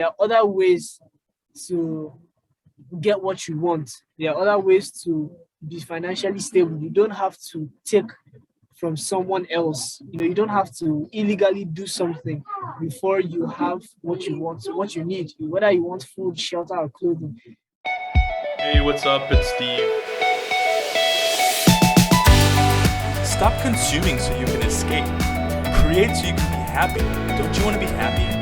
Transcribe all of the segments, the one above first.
There are other ways to get what you want. There are other ways to be financially stable. You don't have to take from someone else. You don't have to illegally do something before you have what you want, what you need, whether you want food, shelter, or clothing. Hey, what's up? It's Steve. Stop consuming so you can escape. Create so you can be happy. Don't you want to be happy?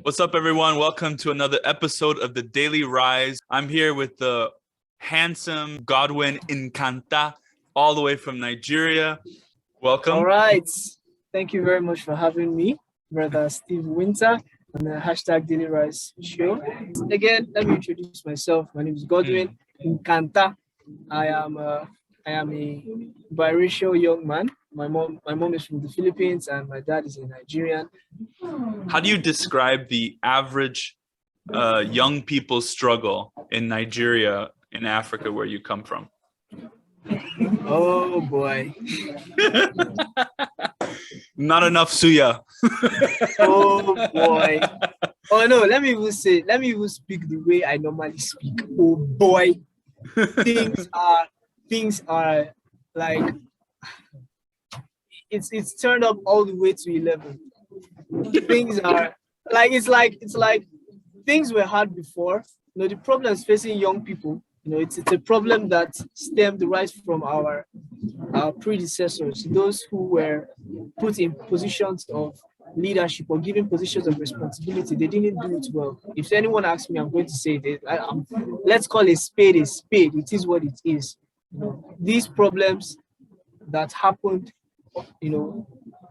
What's up, everyone? Welcome to another episode of the Daily Rise. I'm here with the handsome Godwin Nkanta, all the way from Nigeria. Welcome. All right. Thank you very much for having me, brother Steve Winter, on the hashtag DAILYRISE show. Again, let me introduce myself. My name is Godwin Nkanta. I am a biracial young man. My mom is from the Philippines and my dad is a Nigerian. How do you describe the average young people's struggle in Nigeria, in Africa, where you come from? Oh boy. Not enough suya. Oh boy. Oh no, let me even speak the way I normally speak. Oh boy. Things are like it's turned up all the way to 11. Things are like it's like things were hard before. The problems facing young people, it's a problem that stemmed right from our predecessors, those who were put in positions of leadership or given positions of responsibility. They didn't do it well. If anyone asks me, I'm going to say that let's call a spade a spade. It is what it is. These problems that happened,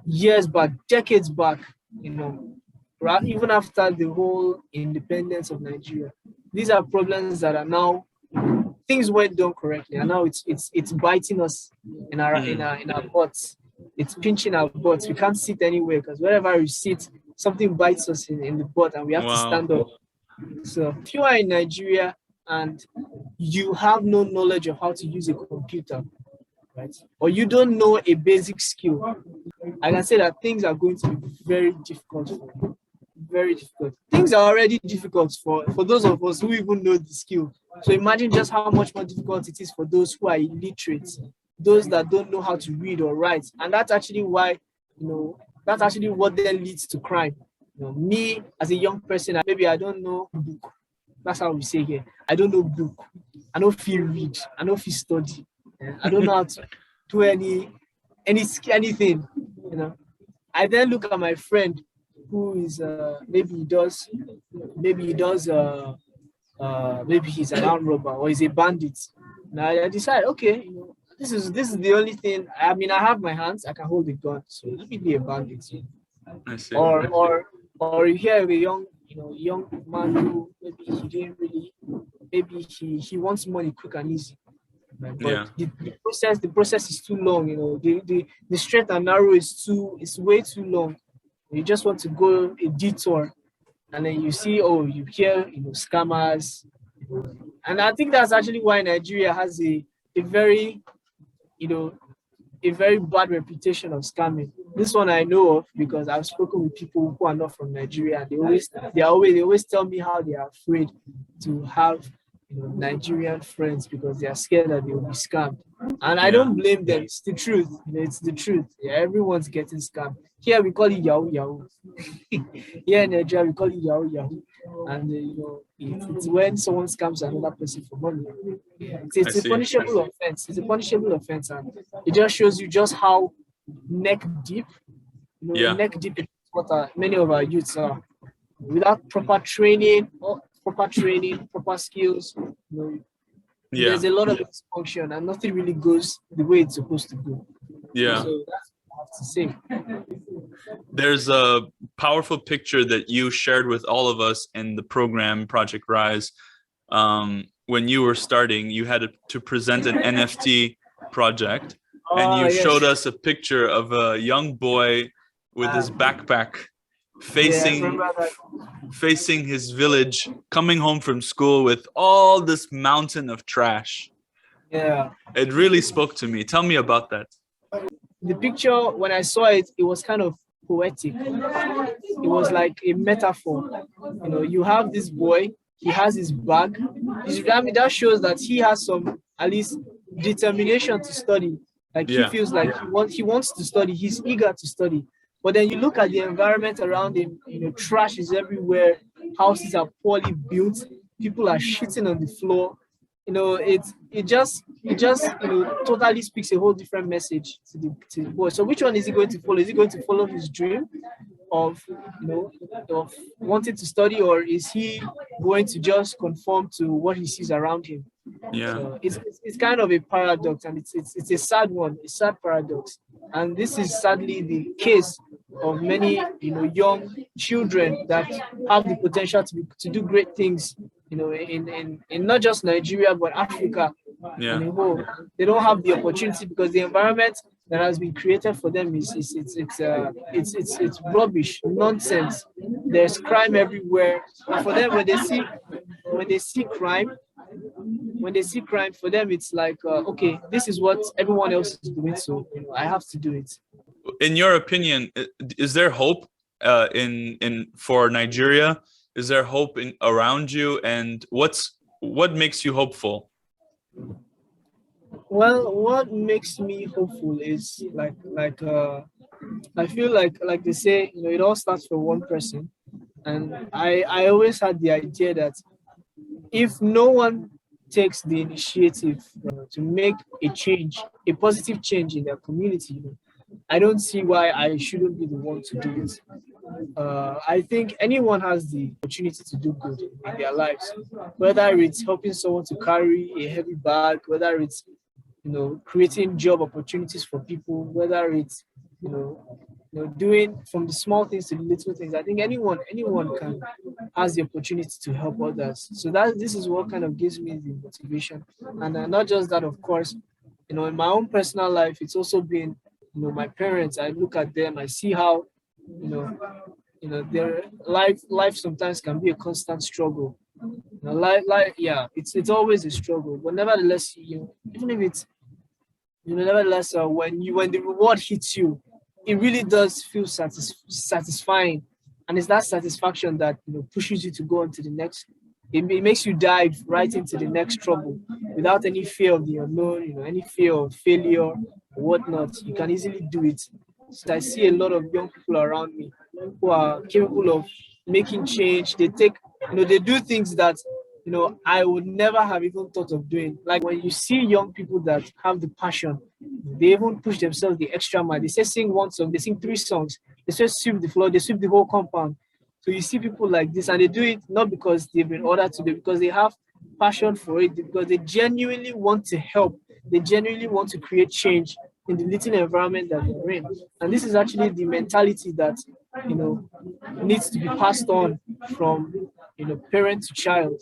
years back, decades back, even after the whole independence of Nigeria, these are problems that are now, things weren't done correctly, and now it's biting us in our butts. It's pinching our butts. We can't sit anywhere because wherever we sit, something bites us in the butt, and we have to stand up. So if you are in Nigeria and you have no knowledge of how to use a computer, right, or you don't know a basic skill, I can say that things are going to be very difficult for you. Very difficult. Things are already difficult for those of us who even know the skill. So imagine just how much more difficult it is for those who are illiterate, those that don't know how to read or write. And that's actually why, that's actually what then leads to crime. Me as a young person, maybe I don't know book. That's how we say here. I don't know book. I don't feel read. I don't feel study. I don't know how to do anything. I then look at my friend who is maybe he's an armed robber or he's a bandit. Now I decide, okay, this is the only thing. I mean, I have my hands, I can hold a gun, so let me be a bandit. I see. Or you hear of a young man who maybe he wants money quick and easy. But the process is too long. The straight and narrow is way too long. You just want to go a detour, and then you see, you hear, scammers, and I think that's actually why Nigeria has a very bad reputation of scamming. This one I know of because I've spoken with people who are not from Nigeria, and they always tell me how they are afraid to have Nigerian friends because they are scared that they will be scammed. And I don't blame them. It's the truth. It's the truth. Yeah, everyone's getting scammed. Here we call it Yahoo Yahoo. Here in Nigeria we call it Yahoo Yahoo. And it's when someone scams another person for money. It's a punishable offense. It's a punishable offense, and it just shows you just how neck deep. Neck deep is what many of our youths are. Without proper training, proper skills, there's a lot of dysfunction and nothing really goes the way it's supposed to go. Yeah. So that's what I have to say. There's a powerful picture that you shared with all of us in the program Project Rise. When you were starting, you had to present an NFT project, and you showed us a picture of a young boy with his backpack facing his village, coming home from school with all this mountain of trash. Yeah. It really spoke to me. Tell me about that. The picture, when I saw it, it was kind of poetic. It was like a metaphor. You know, you have this boy, he has his bag. I mean, that shows that he has some, at least, determination to study. Like he Yeah. feels like he wants to study, he's eager to study. But then you look at the environment around him, you know, trash is everywhere, houses are poorly built, people are shitting on the floor. You know, it just totally speaks a whole different message to the boy. So which one is he going to follow? Is he going to follow his dream of of wanting to study, or is he going to just conform to what he sees around him? Yeah. So it's kind of a paradox, and it's a sad one, a sad paradox. And this is sadly the case of many young children that have the potential to do great things, in not just Nigeria but Africa. Yeah. And whole, they don't have the opportunity because the environment that has been created for them is it's rubbish, nonsense. There's crime everywhere, and for them when they see crime, for them it's like okay, this is what everyone else is doing, so I have to do it. In your opinion, is there hope in for Nigeria? Is there hope around you, and what makes you hopeful? Well, what makes me hopeful is I feel like they say, it all starts from one person. And I always had the idea that if no one takes the initiative to make a change, a positive change in their community, I don't see why I shouldn't be the one to do it. I think anyone has the opportunity to do good in their lives, whether it's helping someone to carry a heavy bag, whether it's creating job opportunities for people, whether it's doing from the small things to the little things. I think anyone has the opportunity to help others. So this is what kind of gives me the motivation, and not just that, of course. In my own personal life, it's also been my parents. I look at them, I see how their life sometimes can be a constant struggle. It's always a struggle, but nevertheless, even if it's nevertheless, when the reward hits you, it really does feel satisfying, and it's that satisfaction that pushes you to go on to the next. It makes you dive right into the next trouble without any fear of the unknown, any fear of failure or whatnot. You can easily do it. So I see a lot of young people around me who are capable of making change. They they do things that I would never have even thought of doing. Like when you see young people that have the passion, they even push themselves the extra mile. They say sing one song, they sing 3 songs. They say sweep the floor, they sweep the whole compound. So you see people like this, and they do it not because they've been ordered to do it, because they have passion for it, because they genuinely want to help. They genuinely want to create change in the little environment that they're in. And this is actually the mentality that needs to be passed on from parent to child.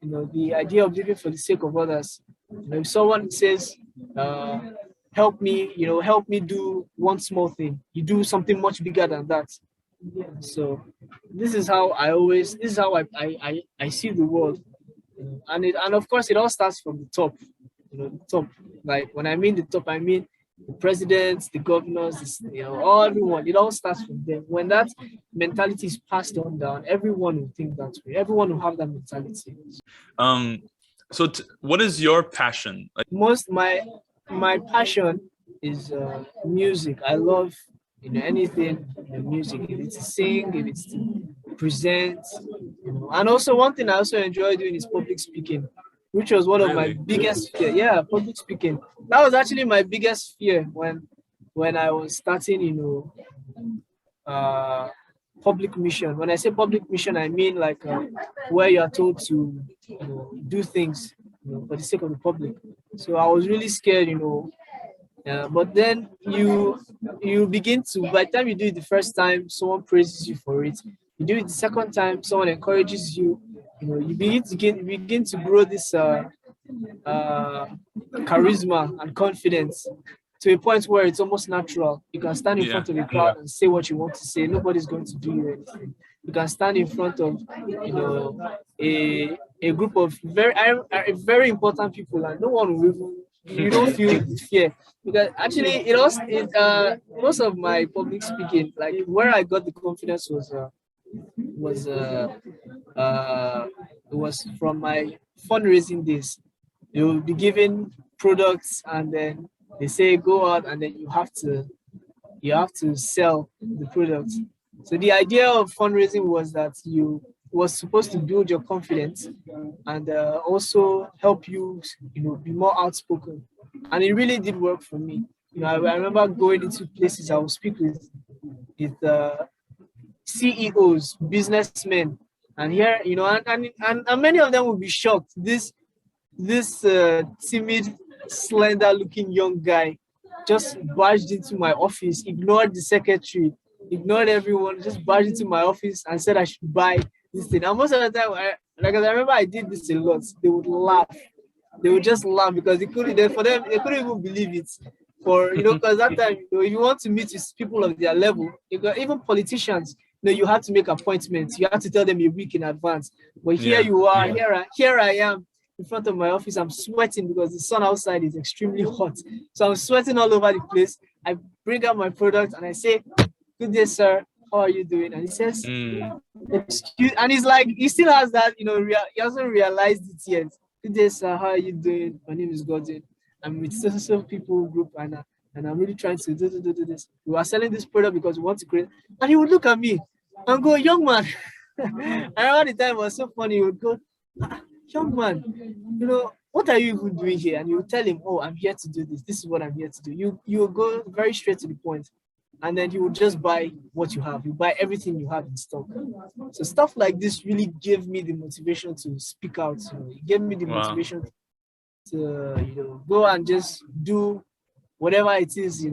The idea of living for the sake of others. If someone says, help me do one small thing, you do something much bigger than that. So this is how I see the world. And of course it all starts from the top. The top. Like when I mean the top, I mean the presidents, the governors, everyone. It all starts from them. When that mentality is passed on down, everyone will think that way. Everyone will have that mentality. So what is your passion? My passion is music. I love anything music. If it's to sing, if it's to present, and also one thing I also enjoy doing is public speaking, which was one of my biggest fear. Yeah, public speaking. That was actually my biggest fear when I was starting, public mission. When I say public mission, I mean like where you are told to do things for the sake of the public. So I was really scared, but then you begin to, by the time you do it the first time, someone praises you for it. You do it the second time, someone encourages you. You begin to grow this charisma and confidence to a point where it's almost natural. You can stand in front of a crowd and say what you want to say. Nobody's going to do you anything. You can stand in front of a group of very important people, and no one will even You don't feel the fear, because actually it also most of my public speaking, like where I got the confidence was it was from my fundraising days. You will be given products, and then they say go out, and then you have to sell the product. So the idea of fundraising was that you was supposed to build your confidence, and also help you, be more outspoken. And it really did work for me. I remember going into places. I would speak with CEOs, businessmen, and here, and many of them would be shocked. This timid, slender-looking young guy just barged into my office, ignored the secretary, ignored everyone, just barged into my office and said I should buy this thing. And most of the time, I remember I did this a lot. They would laugh. They would just laugh because for them, they couldn't even believe it. Because that time, if you want to meet with people of their level, even politicians, you have to make appointments. You have to tell them a week in advance. But here you are, here I am in front of my office. I'm sweating because the sun outside is extremely hot. So I'm sweating all over the place. I bring out my product and I say, "Good day, sir. How are you doing?" And he says, "Excuse," and he's like, he still has that, he hasn't realized it yet. "Good day, sir. How are you doing? My name is Godwin. I'm with so people group, and I'm really trying to do this. We are selling this product because we want to create." And he would look at me and go, "Young man." And around the time it was so funny. He would go, "Young man, what are you even doing here?" And you would tell him, "Oh, I'm here to do this. This is what I'm here to do." You will go very straight to the point, and then you will just buy what you have. You buy everything you have in stock. So stuff like this really gave me the motivation to speak out. It gave me the motivation to go and just do whatever it is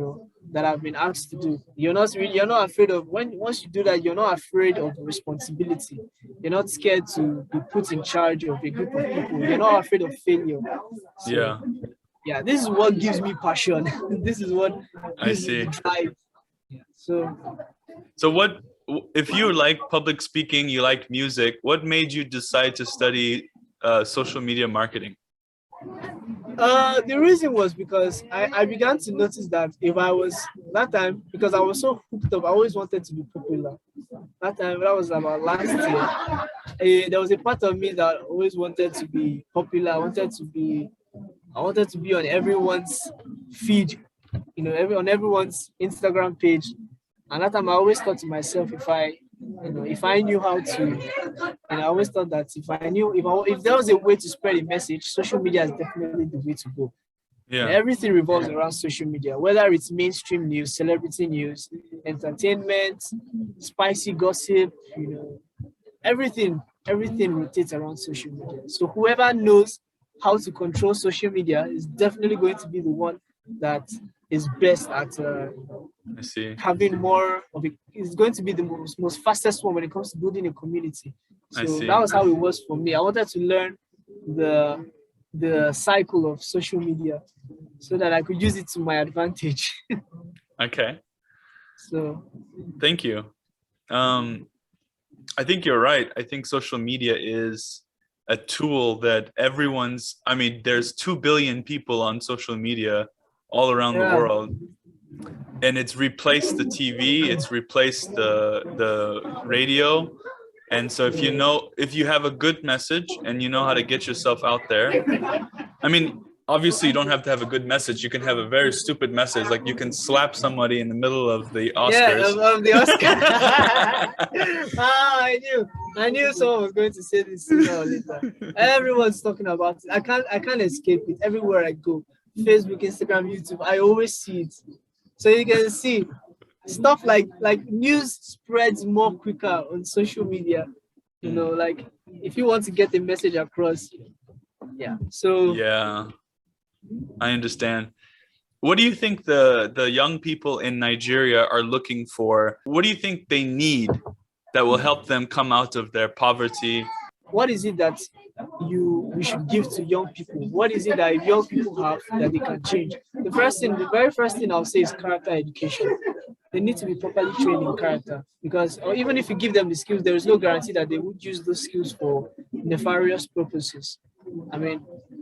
that I've been asked to do. You're not afraid of, once you do that, you're not afraid of responsibility. You're not scared to be put in charge of a group of people. You're not afraid of failure. So, yeah, this is what gives me passion. This is what gives me drive. Yeah. So what, if you like public speaking, you like music, what made you decide to study social media marketing? The reason was because I began to notice that if I was, that time, because I was so hooked up, I always wanted to be popular. That time, that was about last year. There was a part of me that always wanted to be popular. I wanted to be on everyone's feed, on everyone's Instagram page. And that time, I always thought to myself, if I knew how to, and I always thought that if there was a way to spread a message, social media is definitely the way to go. Yeah. And everything revolves around social media, whether it's mainstream news, celebrity news, entertainment, spicy gossip, everything rotates around social media. So whoever knows how to control social media is definitely going to be the one that is best at having more of it. It's going to be the most fastest one when it comes to building a community. So that was how it was for me. I wanted to learn the cycle of social media so that I could use it to my advantage. Okay. So thank you. I think you're right. I think social media is a tool that there's 2 billion people on social media all around the world, and it's replaced the TV, it's replaced the radio. And so if you have a good message and you know how to get yourself out there, obviously you don't have to have a good message. You can have a very stupid message, like you can slap somebody in the middle of the Oscars. Yeah, of the Oscars. I knew someone was going to say this sooner or later. Everyone's talking about it. I can't escape it. Everywhere I go, Facebook, Instagram, YouTube, I always see it. So you can see stuff like news spreads more quicker on social media. Like if you want to get the message across. Yeah. So yeah, I understand. What do you think the young people in Nigeria are looking for? What do you think they need that will help them come out of their poverty? What is it that we should give to young people? What is it that young people have that they can change? The very first thing I'll say is character education. They need to be properly trained in character, because even if you give them the skills, there is no guarantee that they would use those skills for nefarious purposes.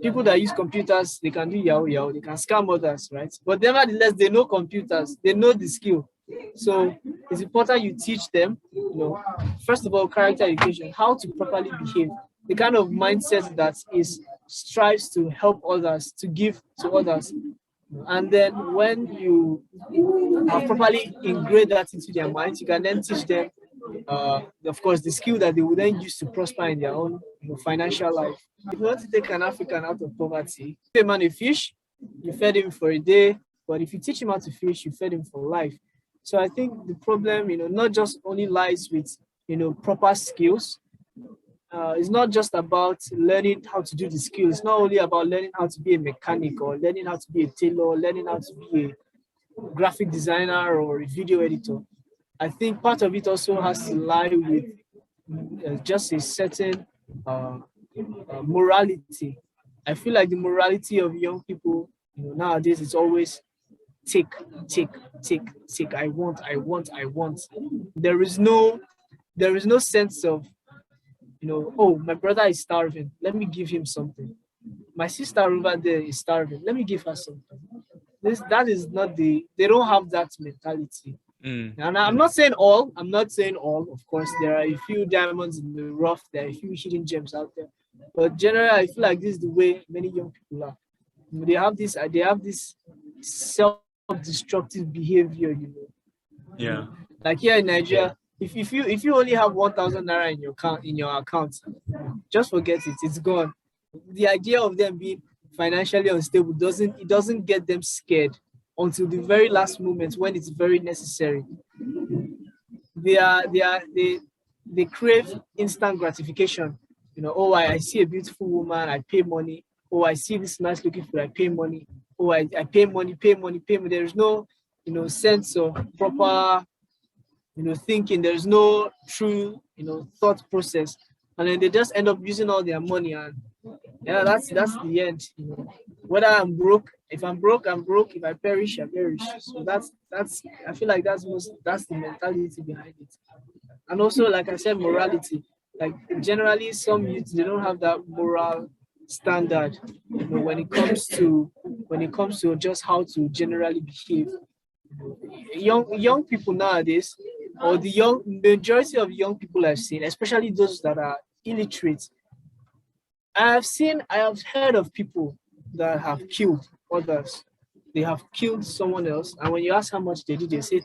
people that use computers, they can do yahoo yahoo, they can scam others, right? But nevertheless, they know computers, they know the skill. So it's important you teach them, first of all, character education, how to properly behave, the kind of mindset that is strives to help others, to give to others. And then when you have properly ingrained that into their minds, you can then teach them, of course, the skill that they will then use to prosper in their own financial life. If you want to take an African out of poverty, give a man a fish, you fed him for a day, but if you teach him how to fish, you fed him for life. So I think the problem, not just only lies with, proper skills. It's not just about learning how to do the skill. It's not only about learning how to be a mechanic or learning how to be a tailor, or learning how to be a graphic designer or a video editor. I think part of it also has to lie with just a certain morality. I feel like the morality of young people, nowadays is always take, take, take, take. I want, I want, I want. There is no sense of, oh, my brother is starving. Let me give him something. My sister over there is starving. Let me give her something. That is not they don't have that mentality. And I'm not saying all, of course, there are a few diamonds in the rough, there are a few hidden gems out there. But generally, I feel like this is the way many young people are. They have this self-destructive behavior, Yeah. Like here in Nigeria, if you only have 1,000 naira in your account, just forget it. It's gone. The idea of them being financially unstable doesn't get them scared until the very last moment when it's very necessary. They crave instant gratification. Oh, I see a beautiful woman, I pay money. Oh, I see this nice looking food, I pay money. Oh, I pay money, pay money, pay money. There's no, sense of proper, thinking. There's no true, thought process. And then they just end up using all their money, and yeah, that's the end. Whether I'm broke, if I'm broke, I'm broke. If I perish, I perish. So that's I feel like that's the mentality behind it. And also, like I said, morality. Like generally, some youth, they don't have that moral standard, when it comes to just how to generally behave. Young people nowadays, or the majority of young people I've seen, especially those that are illiterate, I have heard of people that have killed others. They have killed someone else, and when you ask how much they did, they say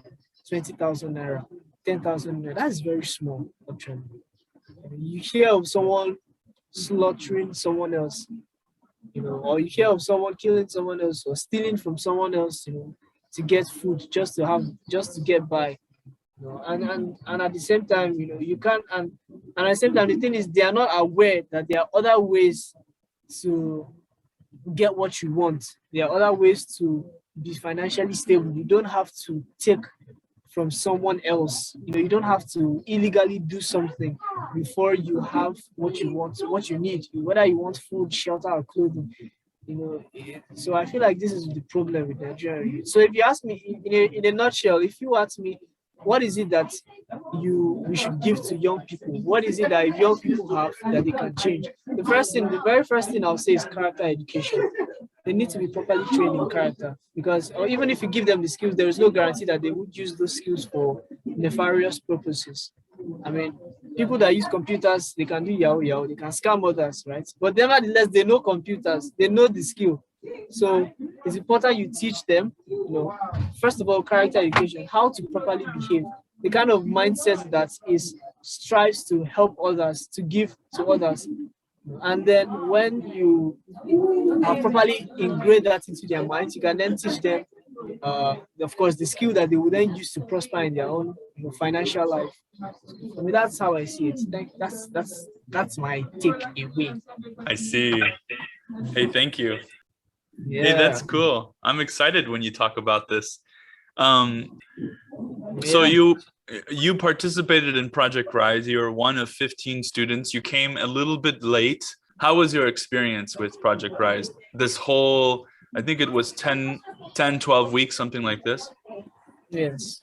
20,000 naira, 10,000 naira. That's very small, actually. You hear of someone slaughtering someone else, or you hear of someone killing someone else or stealing from someone else, to get food, just to get by. And at the same time, you can't, and at the same time, the thing is, they are not aware that there are other ways to get what you want. There are other ways to be financially stable. You don't have to take from someone else. You don't have to illegally do something before you have what you want, what you need, whether you want food, shelter, or clothing. So I feel like this is the problem with Nigeria. So if you ask me in a nutshell, if you ask me, what is it that we should give to young people? What is it that young people have that they can change? The very first thing I'll say is character education. They need to be properly trained in character, because or even if you give them the skills, there is no guarantee that they would use those skills for nefarious purposes. I mean, people that use computers, they can do yahoo yahoo, they can scam others, right? But nevertheless, they know computers, they know the skill. So it's important you teach them, first of all, character education, how to properly behave, the kind of mindset that is strives to help others, to give to others. And then when you have properly ingrained that into their minds, you can then teach them, of course, the skill that they will then use to prosper in their own financial life. I mean, that's how I see it. That's my take away. I see. Hey, thank you. Yeah. Hey, that's cool. I'm excited when you talk about this. So you participated in Project Rise. You were one of 15 students. You came a little bit late. How was your experience with Project Rise? This whole, I think it was 10, 12 weeks, something like this. Yes.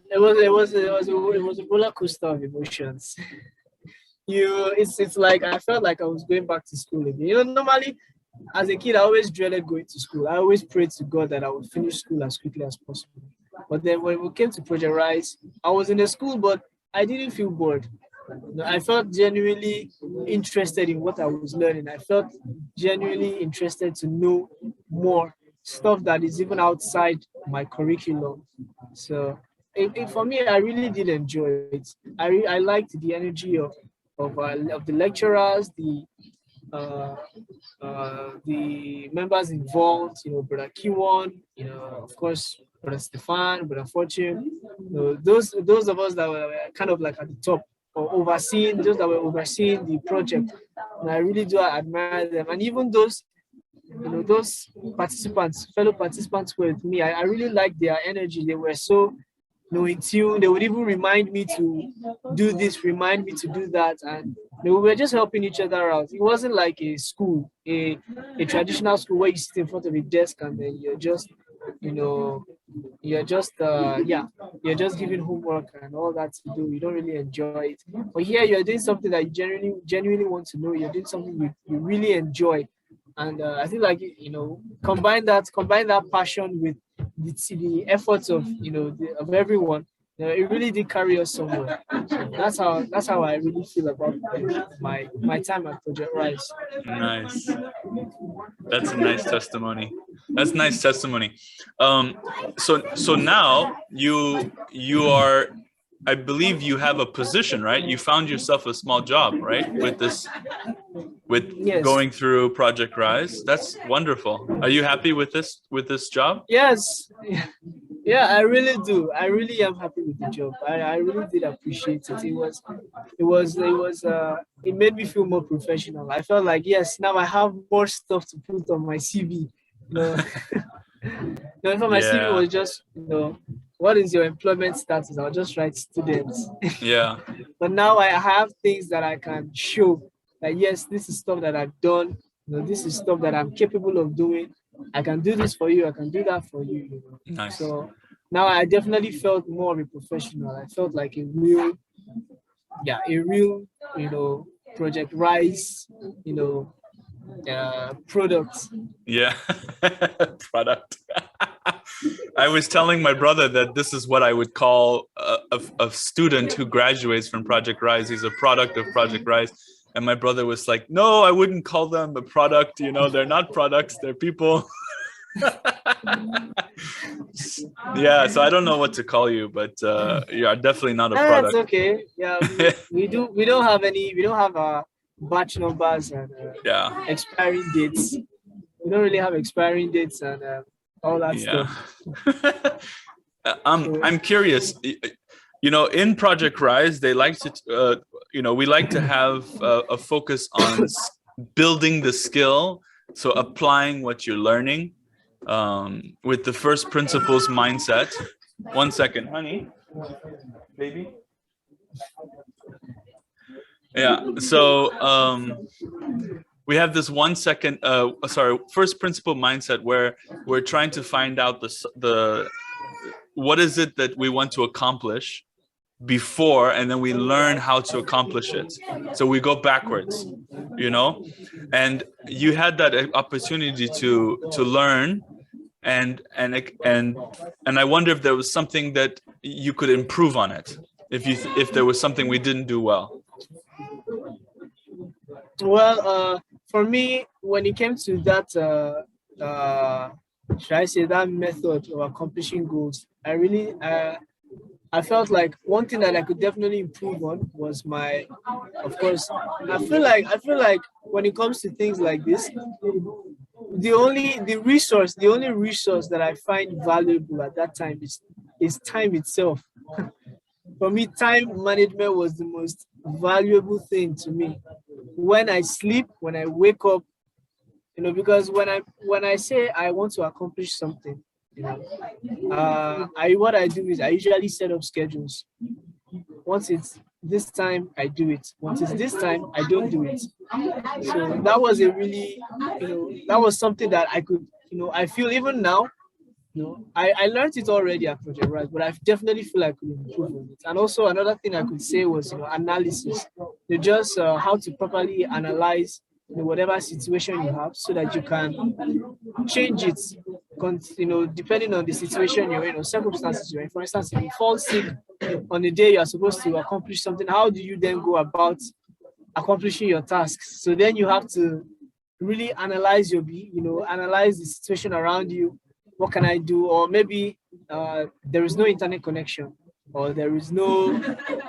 It was a roller coaster of emotions. it's like I felt like I was going back to school again. Normally as a kid, I always dreaded going to school. I always prayed to God that I would finish school as quickly as possible. But then when we came to Project Rise, I was in the school, but I didn't feel bored. I felt genuinely interested in what I was learning. I felt genuinely interested to know more stuff that is even outside my curriculum. So for me, I really did enjoy it. I liked the energy of the lecturers, uh, the members involved, Brother Kiwon, of course, Brother Stefan, Brother Fortune, those of us that were kind of like at the top or overseeing, those that were overseeing the project. And I really do admire them. And even those fellow participants who were with me, I really liked their energy. They were so in tune. They would even remind me to do this, remind me to do that, and we were just helping each other out. It wasn't like a school, a traditional school where you sit in front of a desk and then you're just, you're just you're just giving homework and all that to do. You don't really enjoy it. But here you're doing something that you genuinely want to know. You're doing something you really enjoy. And I feel like combine that passion with the efforts of of everyone. It really did carry us somewhere. So that's how I really feel about my time at Project Rise. Nice. That's a nice testimony. That's nice testimony. So now you are, I believe you have a position, right? You found yourself a small job, right? Yes. Going through Project Rise. That's wonderful. Are you happy with this job? Yes. Yeah, I really do. I really am happy with the job. I really did appreciate it. It made me feel more professional. I felt like, yes, now I have more stuff to put on my CV. For my CV was just, what is your employment status? I'll just write students. Yeah. But now I have things that I can show that, yes, this is stuff that I've done. This is stuff that I'm capable of doing. I can do this for you. I can do that for you. Nice. So now I definitely felt more of a professional. I felt like a real, Project Rise, product. Yeah, product. I was telling my brother that this is what I would call a student who graduates from Project Rise. He's a product of Project Rise. And my brother was like, no, I wouldn't call them a product. They're not products, they're people. Yeah, so I don't know what to call you, but you're definitely not a product. That's okay. Yeah, we don't have batch numbers and expiring dates. We don't really have expiring dates and all that stuff. I'm curious. In Project Rise, they like to, we like to have a focus on building the skill, so applying what you're learning with the first principles mindset. 1 second, honey, baby. Yeah, so we have this 1 second, first principle mindset where we're trying to find out what is it that we want to accomplish before, and then we learn how to accomplish it. So we go backwards, and you had that opportunity to learn, and I wonder if there was something that you could improve on it, if there was something we didn't do well. Well, for me, when it came to that, should I say, that method of accomplishing goals, I felt like one thing that I could definitely improve on was of course, I feel like when it comes to things like this, the only resource that I find valuable at that time is time itself. For me, time management was the most valuable thing to me. When I sleep, when I wake up, because when I say I want to accomplish something, what I do is I usually set up schedules. Once it's this time, I do it. Once it's this time, I don't do it. So that was that was something that I could, I feel even now, I learned it already at Project Rise, but I definitely feel I could improve on it. And also another thing I could say was, analysis. Just how to properly analyze whatever situation you have so that you can change it, depending on the situation you're in or circumstances you're in. For instance, if you fall sick on the day you're supposed to accomplish something, how do you then go about accomplishing your tasks? So then you have to really analyze analyze the situation around you. What can I do? Or maybe there is no internet connection, or there is no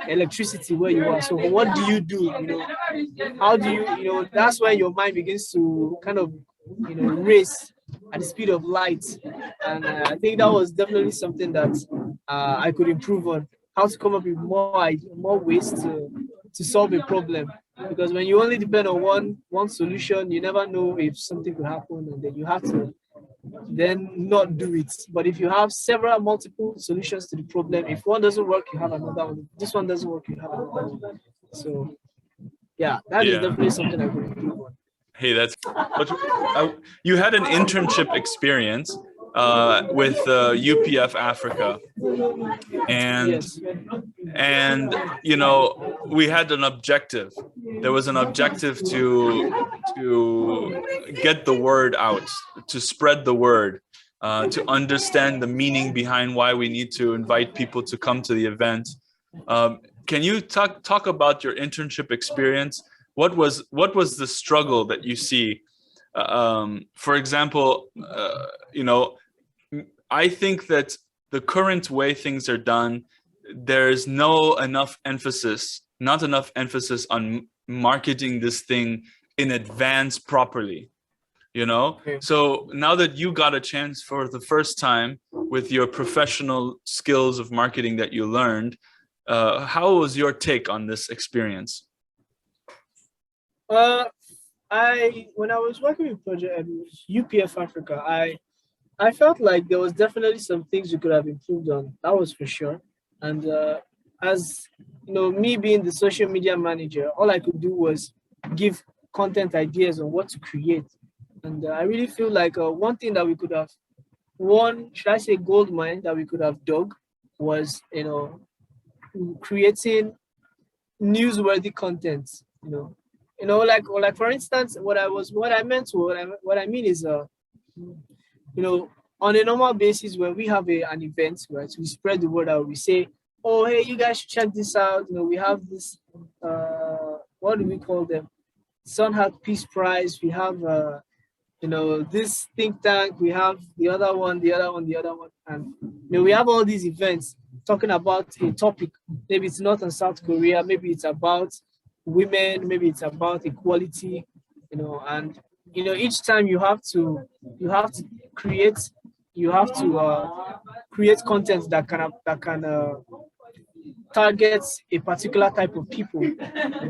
electricity where you are. So what do you do? How do that's when your mind begins to kind of, race at the speed of light. And I think that was definitely something that I could improve on. How to come up with more ways to solve a problem. Because when you only depend on one solution, you never know if something could happen, and then you have to then not do it. But if you have multiple solutions to the problem, if one doesn't work, you have another one. If this one doesn't work, you have another one. So yeah, that is definitely something I could improve on. Hey, you had an internship experience with UPF Africa, and Yes. and we had an objective. There was an objective to get the word out, to spread the word, to understand the meaning behind why we need to invite people to come to the event. Can you talk about your internship experience? What was the struggle that you see? For example, I think that the current way things are done, there's not enough emphasis on marketing this thing in advance properly. Okay. So now that you got a chance for the first time with your professional skills of marketing that you learned, how was your take on this experience? When I was working with Project UPF Africa, I felt like there was definitely some things we could have improved on. That was for sure. And as me being the social media manager, all I could do was give content ideas on what to create. And I really feel like one thing that we could have, should I say gold mine that we could have dug was, creating newsworthy content. Like for instance, what I mean is, on a normal basis, when we have an event, right, we spread the word out. We say, oh, hey, you guys should check this out. We have this, what do we call them? Sunhat Peace Prize. We have, this think tank. We have the other one. And, we have all these events talking about a topic. Maybe it's not on South Korea. Maybe it's about women. Maybe it's about equality, and, each time you have to create content that can target a particular type of people.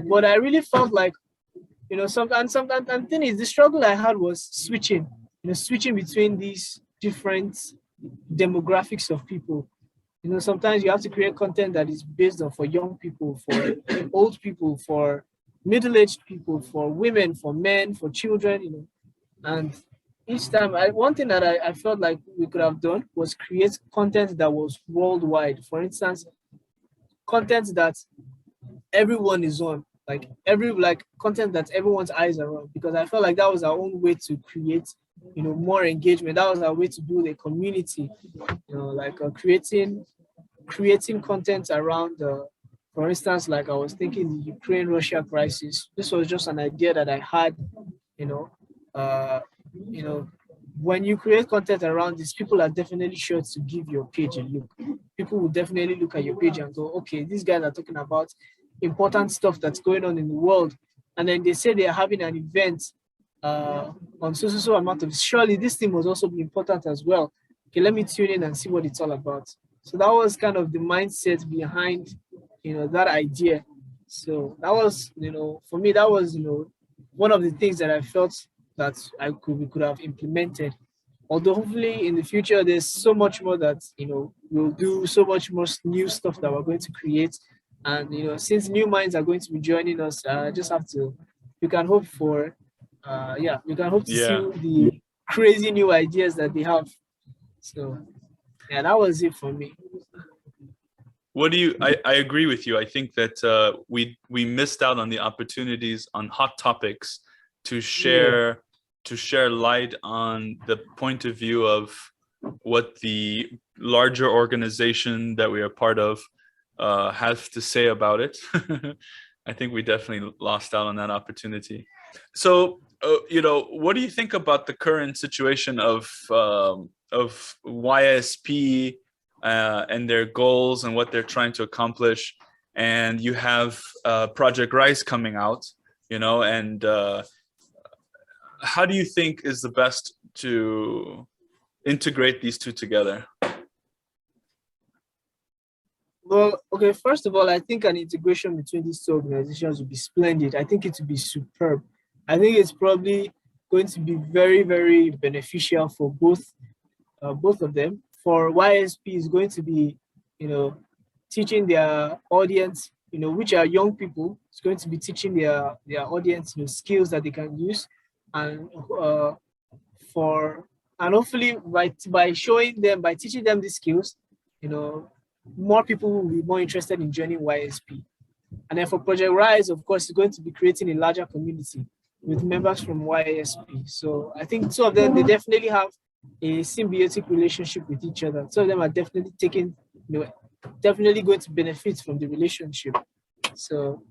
But I really felt like, sometimes thing is, the struggle I had was switching between these different demographics of people. Sometimes you have to create content that is based on for young people, for old people, for middle-aged people, for women, for men, for children, and each time, one thing that I felt like we could have done was create content that was worldwide. For instance, content that everyone is on, like content that everyone's eyes are on, because I felt like that was our own way to create, more engagement. That was our way to build a community, like creating content around, for instance, like I was thinking the Ukraine-Russia crisis. This was just an idea that I had, when you create content around this, people are definitely sure to give your page a look. People will definitely look at your page and go, okay, these guys are talking about important stuff that's going on in the world. And then they say they are having an event on so amount of, surely this thing must also be important as well. Okay, let me tune in and see what it's all about. So that was kind of the mindset behind, that idea. So that was, for me, that was, one of the things that I felt that we could have implemented. Although hopefully in the future, there's so much more that, we'll do, so much more new stuff that we're going to create. And, since new minds are going to be joining us, we can hope for, we can hope to see the crazy new ideas that they have. So yeah, that was it for me. What do you? I agree with you. I think that we missed out on the opportunities on hot topics to share light on the point of view of what the larger organization that we are part of has to say about it. I think we definitely lost out on that opportunity. So, what do you think about the current situation of YSP and their goals and what they're trying to accomplish? And you have Project Rise coming out, and how do you think is the best to integrate these two together? Well, okay, first of all, I think an integration between these two organizations would be splendid. I think it would be superb. I think it's probably going to be very, very beneficial for both of them. For YSP is going to be, teaching their audience, which are young people. It's going to be teaching their audience, skills that they can use, and and hopefully by showing them, by teaching them these skills, more people will be more interested in joining YSP. And then for Project Rise, of course, it's going to be creating a larger community with members from YSP. So I think two of them, they definitely have a symbiotic relationship with each other. Two of them are definitely definitely going to benefit from the relationship. So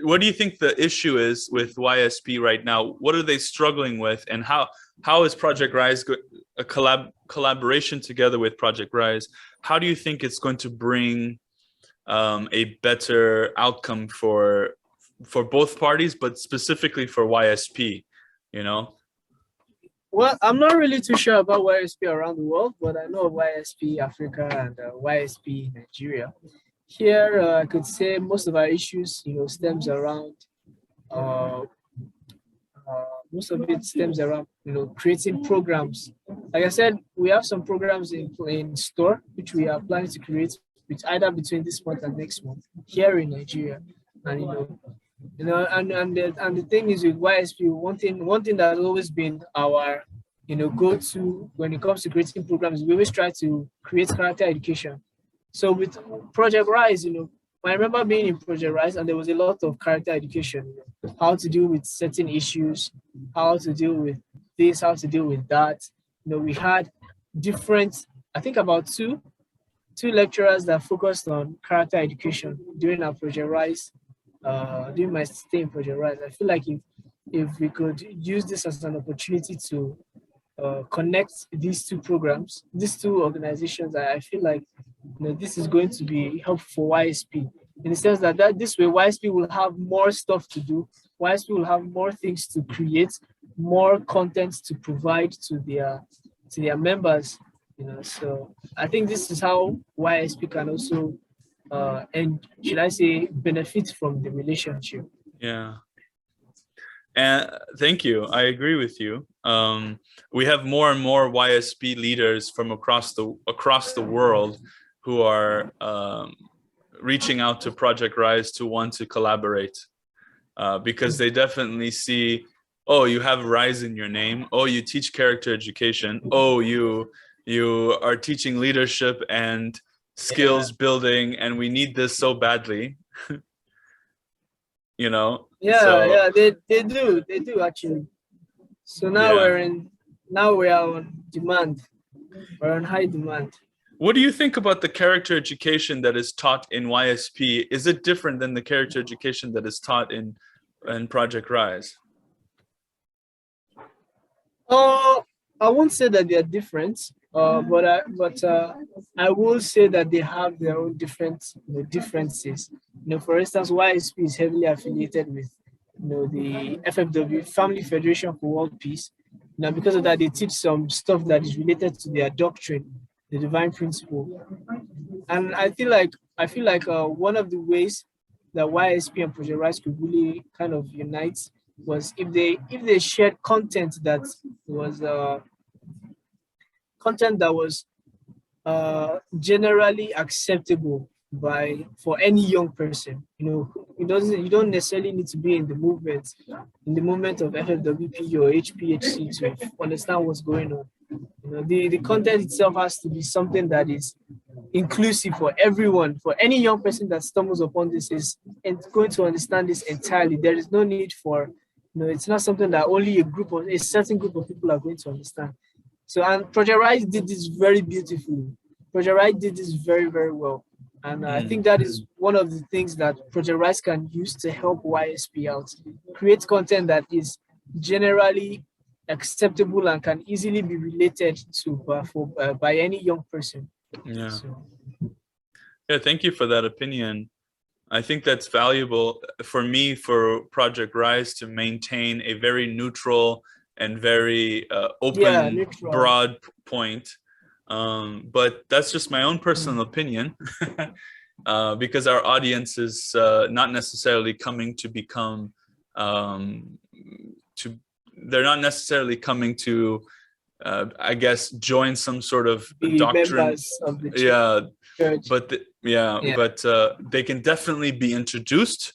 what do you think the issue is with YSP right now? What are they struggling with, and how is Project Rise a collaboration together with Project Rise? How do you think it's going to bring a better outcome for both parties, but specifically for YSP? Well, I'm not really too sure about YSP around the world, but I know of YSP Africa and YSP Nigeria. Here, I could say most of our issues, stems around. Most of it stems around, creating programs. Like I said, we have some programs in store which we are planning to create, which either between this month and next month here in Nigeria, and and the thing is with YSP, one thing that has always been our go-to when it comes to creating programs, we always try to create character education. So with Project Rise, I remember being in Project Rise and there was a lot of character education, how to deal with certain issues, how to deal with this, how to deal with that. We had different, I think about two lecturers that focused on character education during our Project Rise, during my stay in Project Rise. I feel like if we could use this as an opportunity to connect these two programs, these two organizations, I feel like this is going to be helpful for YSP in the sense that this way YSP will have more stuff to do. YSP will have more things to create, more content to provide to their members. So I think this is how YSP can also and should I say benefit from the relationship. Yeah. And thank you. I agree with you. We have more and more YSP leaders from across the world who are reaching out to Project Rise to want to collaborate because they definitely see, oh, you have Rise in your name. Oh, you teach character education. Oh, you are teaching leadership and skills building, and we need this so badly. Yeah, they do actually. So now we are on demand. We're on high demand. What do you think about the character education that is taught in YSP? Is it different than the character education that is taught in Project Rise? I won't say that they are different, but I will say that they have their own differences. For instance, YSP is heavily affiliated with the FFW, Family Federation for World Peace. Now, because of that, they teach some stuff that is related to their doctrine, the divine principle. And I feel like one of the ways that YSP and Project Rise could really kind of unite was if they shared content that was generally acceptable for any young person. You don't necessarily need to be in the movement of FFWP or HPHC to understand what's going on. The content itself has to be something that is inclusive for everyone. For any young person that stumbles upon this is going to understand this entirely. There is no need for, it's not something that only a certain group of people are going to understand. So, and Project Rise did this very beautifully. Project Rise did this very, very well. And I think that is one of the things that Project Rise can use to help YSP out. Create content that is generally acceptable and can easily be related to by any young person. Yeah. So. Yeah, thank you for that opinion. I think that's valuable for me, for Project Rise to maintain a very neutral and very open, broad point. But that's just my own personal opinion, because our audience is not necessarily coming to become, they're not necessarily coming to, I guess, join some sort of doctrine. Of the church. But but they can definitely be introduced.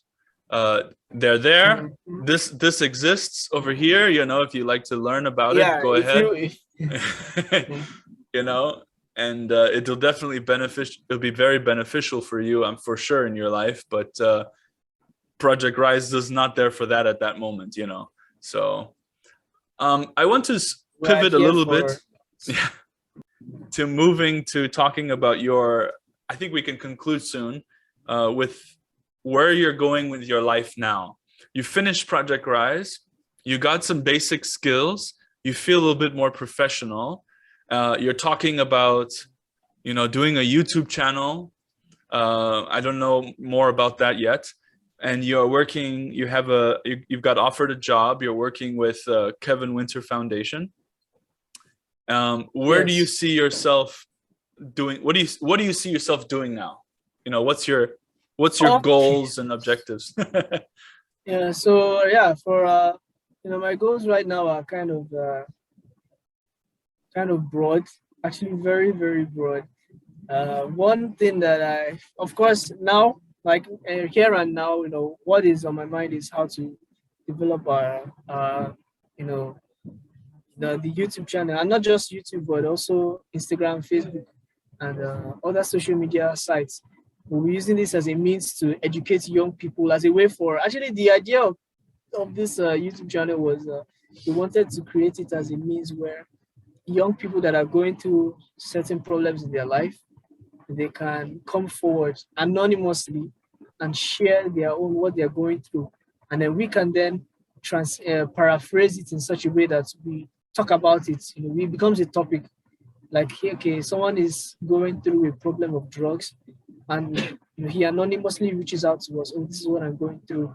They're there. This exists over here. If you like to learn about it, go ahead. And it'll definitely it'll be very beneficial for you, I'm for sure, in your life. But Project Rise is not there for that at that moment, So I want to pivot a little bit to moving to talking about I think we can conclude soon with where you're going with your life now. You finished Project Rise, you got some basic skills, you feel a little bit more professional. You're talking about, doing a YouTube channel. I don't know more about that yet. And you're working, you've got offered a job, you're working with Kevin Winter Foundation. Where do you see yourself doing? What do you see yourself doing now? What's your goals and objectives? For my goals right now are kind of broad, actually very, very broad. One thing that of course now, like here and now, what is on my mind is how to develop the YouTube channel, and not just YouTube, but also Instagram, Facebook, and other social media sites. We're using this as a means to educate young people, as a way for, actually the idea of this YouTube channel was we wanted to create it as a means where young people that are going through certain problems in their life, they can come forward anonymously and share what they're going through. And then we can then paraphrase it in such a way that we talk about it. It becomes a topic. Like, okay, someone is going through a problem of drugs, and he anonymously reaches out to us. Oh, this is what I'm going through.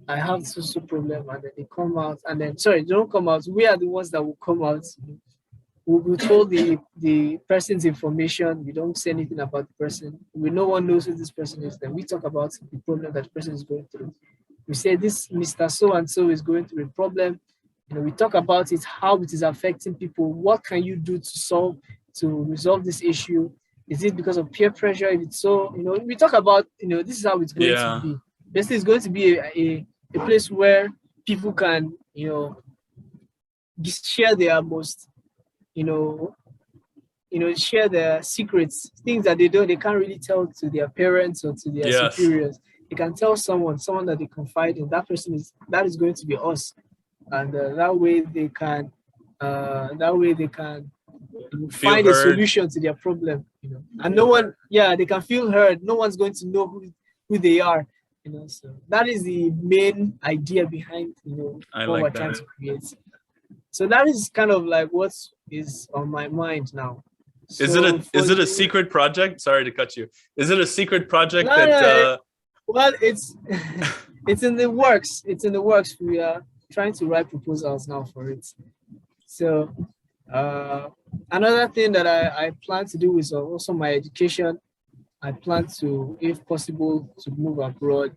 I have this problem, and then they come out, and then they don't come out. We are the ones that will come out. We told the person's information. We don't say anything about the person. No one knows who this person is. Then we talk about the problem that the person is going through. We say this Mr. So-and-so is going through a problem. We talk about it, how it is affecting people. What can you do to resolve this issue? Is it because of peer pressure? If it's so, we talk about, this is how it's going to be. This is going to be a place where people can, share their most, share their secrets, things that they can't really tell to their parents or to their superiors. They can tell someone that they confide in. That is going to be us. And that way they can find a solution to their problem, and no one, they can feel heard. No one's going to know who they are, so that is the main idea behind, what we're trying to create. So that is kind of like what is on my mind now. Is it a secret project? Sorry to cut you. Is it a secret project well, it's in the works. It's in the works. We are trying to write proposals now for it. So another thing that I plan to do is also my education. I plan to, if possible, to move abroad.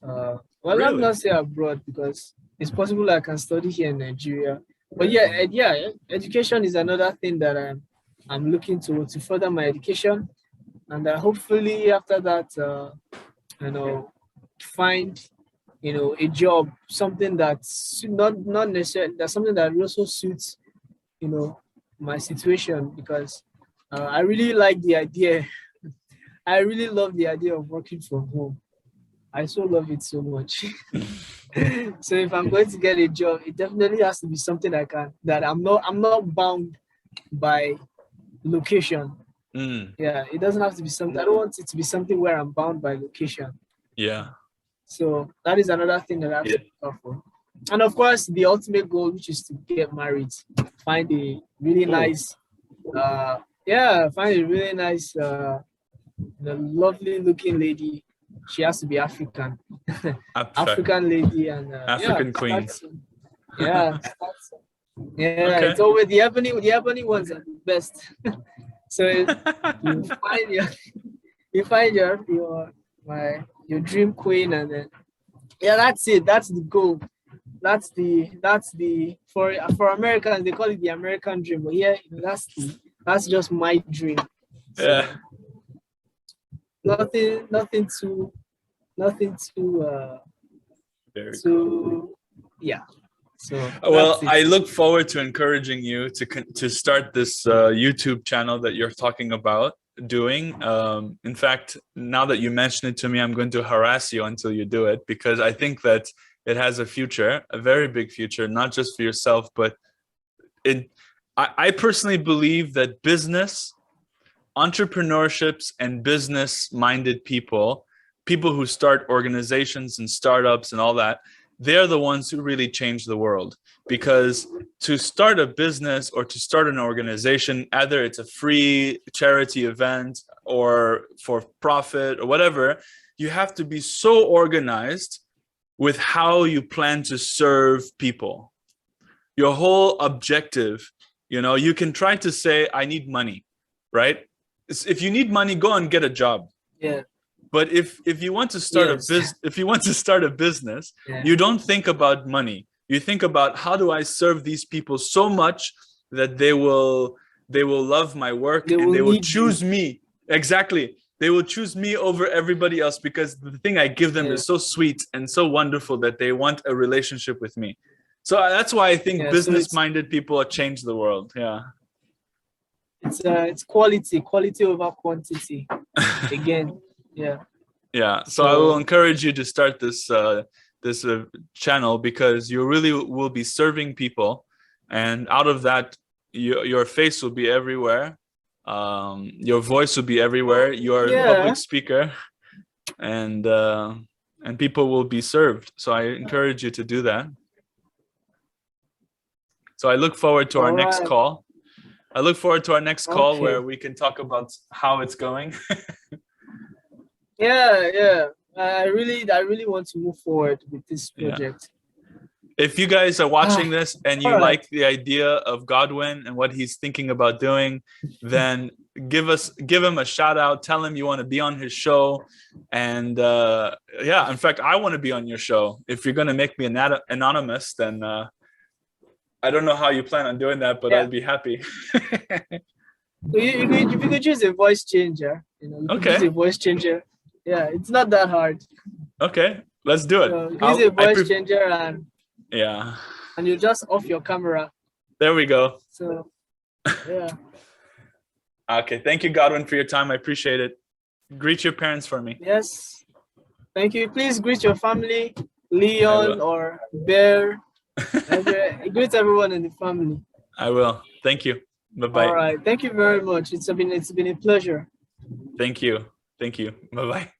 Really? I'm not say abroad, because it's possible I can study here in Nigeria. But education is another thing that I'm looking to further my education, and hopefully after that, find a job, something that's not necessarily, that's something that also suits my situation because I really like the idea. I really love the idea of working from home. I so love it so much. So if I'm going to get a job, it definitely has to be something that I'm not bound by location. Yeah, it doesn't have to be something. I don't want it to be something where I'm bound by location. Yeah. So that is another thing that I have to look out for. And of course, the ultimate goal, which is to get married, find a really nice, find a really nice, lovely looking lady. She has to be African, African lady, and African queen. Yeah, Okay. it's always the ebony ones are the best. So you find your dream queen, and then that's it. That's the goal. That's the for Americans, they call it the American dream. But yeah, that's just my dream. So, Yeah. Nothing too Very cool. Yeah. So well, I look forward to encouraging you to start this YouTube channel that you're talking about doing. In fact, now that you mention it to me, I'm going to harass you until you do it, because I think that it has a future, a very big future, not just for yourself, but I personally believe that business, entrepreneurships, and business-minded people who start organizations and startups and all that, they're the ones who really change the world. Because to start a business or to start an organization, either it's a free charity event or for profit or whatever, you have to be so organized with how you plan to serve people. Your whole objective, you can try to say, I need money, right? If you need money, go and get a job. Yeah. But if you want to start a business, you don't think about money. You think about, how do I serve these people so much that they will love my work and they will choose me. Exactly. They will choose me over everybody else because the thing I give them is so sweet and so wonderful that they want a relationship with me. So that's why I think business-minded people change the world. Yeah. It's quality over quantity. Again. Yeah. So I will encourage you to start this channel, because you really will be serving people, and out of that, your face will be everywhere, your voice will be everywhere. You're a public speaker, and people will be served. So I encourage you to do that. So I look forward to our next call. Where we can talk about how it's going. Yeah. I really want to move forward with this project. If you guys are watching this and you like the idea of Godwin and what he's thinking about doing, then give him a shout out. Tell him you want to be on his show. And in fact, I want to be on your show. If you're going to make me anonymous, then I don't know how you plan on doing that, but I'd be happy. You could choose a voice changer. Choose a voice changer. Yeah, it's not that hard. Okay, let's do it. So use a voice changer and you just off your camera. There we go. So yeah. Okay, thank you, Godwin, for your time. I appreciate it. Greet your parents for me. Yes. Thank you. Please greet your family, Leon or Bear. Greet everyone in the family. I will. Thank you. Bye-bye. All right. Thank you very much. It's been a pleasure. Thank you. Bye-bye.